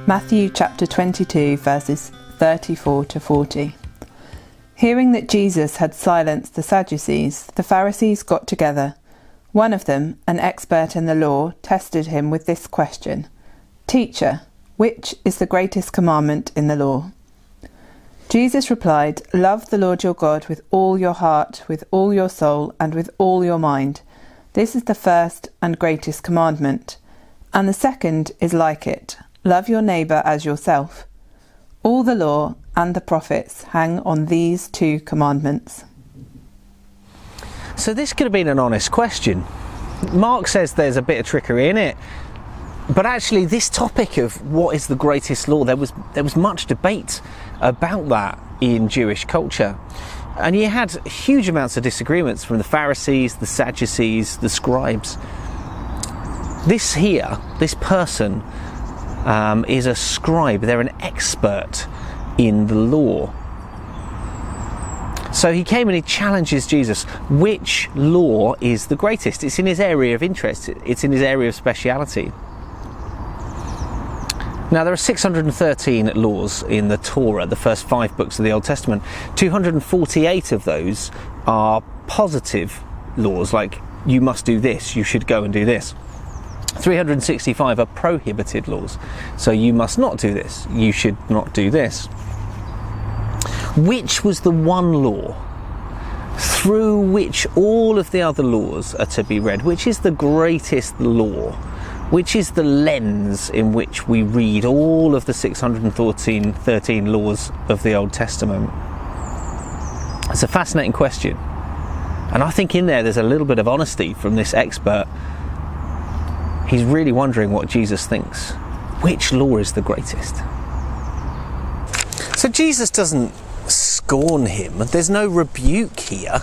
Matthew chapter 22 verses 34 to 40. Hearing that Jesus had silenced the Sadducees, the Pharisees got together. One of them, an expert in the law, tested him with this question: "Teacher, which is the greatest commandment in the law?" Jesus replied, "Love the Lord your God with all your heart, with all your soul, and with all your mind. This is the first and greatest commandment. And the second is like it. Love your neighbour as yourself. All the law and the prophets hang on these two commandments." So this could have been an honest question. Mark says there's a bit of trickery in it, but actually this topic of what is the greatest law, there was much debate about that in Jewish culture. And you had huge amounts of disagreements from the Pharisees, the Sadducees, the scribes. This person is a scribe. They're an expert in the law. So he came and he challenges Jesus. Which law is the greatest? It's in his area of interest. It's in his area of speciality. Now, there are 613 laws in the Torah, the first 5 books of the Old Testament. 248 of those are positive laws, like you must do this, you should go and do this. 365 are prohibited laws, so you must not do this, you should not do this. Which was the one law through which all of the other laws are to be read? Which is the greatest law? Which is the lens in which we read all of the 613 laws of the Old Testament? It's a fascinating question, and I think in there's a little bit of honesty from this expert. He's really wondering what Jesus thinks. Which law is the greatest? So Jesus doesn't scorn him. There's no rebuke here.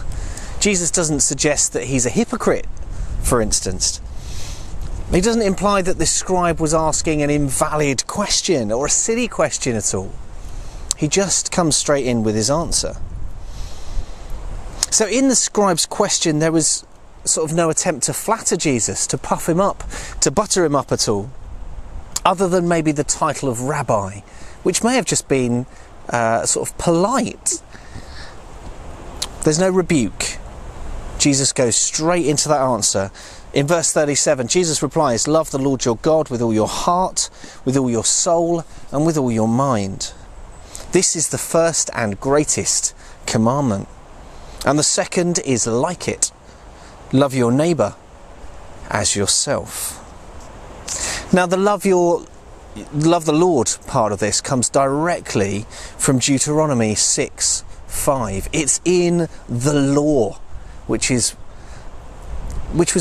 Jesus doesn't suggest that he's a hypocrite, for instance. He doesn't imply that this scribe was asking an invalid question or a silly question at all. He just comes straight in with his answer. So in the scribe's question, there was sort of no attempt to flatter Jesus, to puff him up, to butter him up at all, other than maybe the title of rabbi, which may have just been sort of polite. There's no rebuke. Jesus goes straight into that answer. In verse 37, Jesus replies, "Love the Lord your God with all your heart, with all your soul, and with all your mind. This is the first and greatest commandment. And the second is like it. Love your neighbour as yourself." Now, the love the Lord part of this comes directly from Deuteronomy 6:5. It's in the law, which was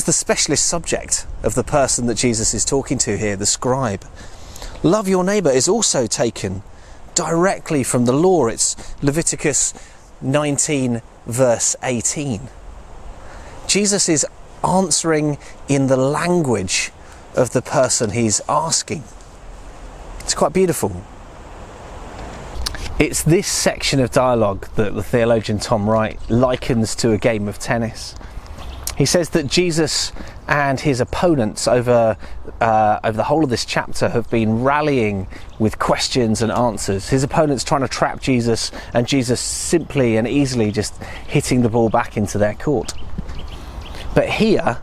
the specialist subject of the person that Jesus is talking to here, the scribe. Love your neighbour is also taken directly from the law. It's Leviticus 19 verse 18. Jesus is answering in the language of the person he's asking. It's quite beautiful. It's this section of dialogue that the theologian Tom Wright likens to a game of tennis. He says that Jesus and his opponents over the whole of this chapter have been rallying with questions and answers. His opponents trying to trap Jesus, and Jesus simply and easily just hitting the ball back into their court. But here,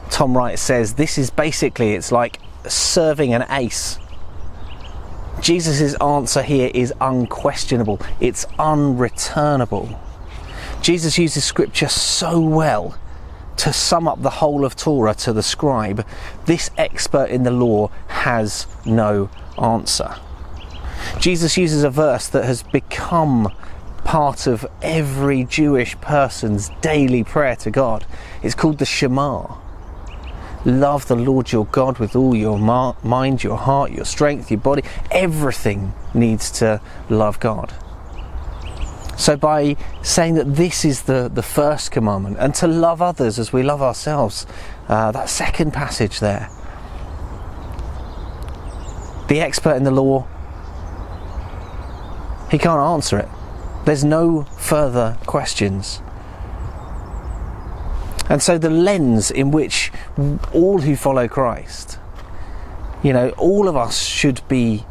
Tom Wright says, this is basically, it's like serving an ace. Jesus' answer here is unquestionable. It's unreturnable. Jesus uses scripture so well to sum up the whole of Torah to the scribe. This expert in the law has no answer. Jesus uses a verse that has become part of every Jewish person's daily prayer to God. It's called the Shema. Love the Lord your God with all your mind, your heart, your strength, your body. Everything needs to love God. So by saying that this is the first commandment, and to love others as we love ourselves, that second passage there, the expert in the law, he can't answer it. There's no further questions. And so the lens in which all who follow Christ, all of us should be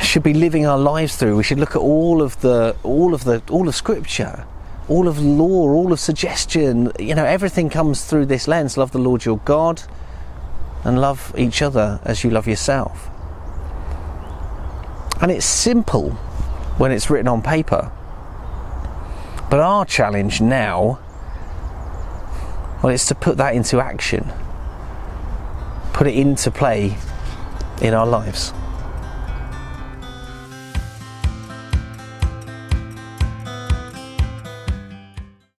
should be living our lives through. We should look at all of Scripture, all of law, all of suggestion. Everything comes through this lens. Love the Lord your God, and love each other as you love yourself. And it's simple when it's written on paper. But our challenge now, is to put that into action. Put it into play in our lives.